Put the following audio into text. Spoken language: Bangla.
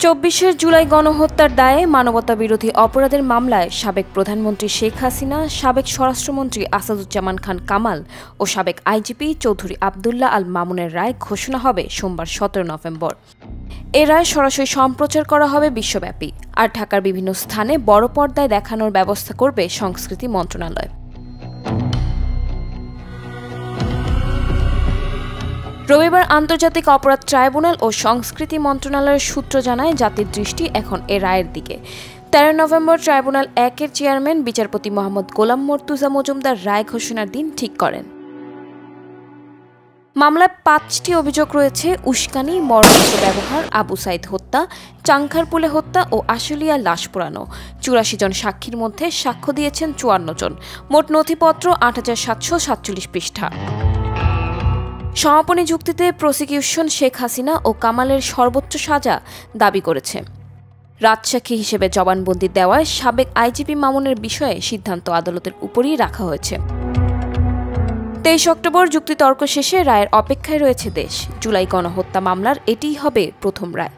২৪ জুলাই গণহত্যার দায়ে মানবতাবিরোধী অপরাধের মামলায় সাবেক প্রধানমন্ত্রী শেখ হাসিনা, সাবেক স্বরাষ্ট্রমন্ত্রী আসাদুজ্জামান খান কামাল ও সাবেক আইজিপি চৌধুরী আবদুল্লাহ আল মামুনের রায় ঘোষণা হবে সোমবার ১৭ নভেম্বর। এ রায় সরাসরি সম্প্রচার করা হবে বিশ্বব্যাপী, আর ঢাকার বিভিন্ন স্থানে বড় পর্দায় দেখানোর ব্যবস্থা করবে সংস্কৃতি মন্ত্রণালয়। রবিবার আন্তর্জাতিক অপরাধ ট্রাইব্যুনাল ও সংস্কৃতি মন্ত্রণালয়ের সূত্র জানায়, জাতির দৃষ্টি এখন এ রায়ের দিকে। ১৩ নভেম্বর ট্রাইব্যুনাল ১-এর চেয়ারম্যান বিচারপতি মোহাম্মদ গোলাম মর্তুজা মজুমদার রায় ঘোষণার দিন ঠিক করেন। মামলায় ৫টি অভিযোগ রয়েছে: উস্কানি, মরণাস্ত্র ব্যবহার, আবু সাইদ হত্যা, চাংখারপুলে হত্যা ও আশুলিয়া লাশ পোড়ানো। ৮৪ জন সাক্ষীর মধ্যে সাক্ষ্য দিয়েছেন ৫৪ জন। মোট নথিপত্র ৮৭৪৭ পৃষ্ঠা। সমাপনী যুক্তিতে প্রসিকিউশন শেখ হাসিনা ও কামালের সর্বোচ্চ সাজা দাবি করেছে। রাজসাক্ষী হিসেবে জবানবন্দি দেওয়ায় সাবেক আইজিপি মামুনের বিষয়ে সিদ্ধান্ত আদালতের উপরই রাখা হয়েছে। ২৩ অক্টোবর যুক্তিতর্ক শেষে রায়ের অপেক্ষায় রয়েছে দেশ। জুলাই গণহত্যা মামলার এটিই হবে প্রথম রায়।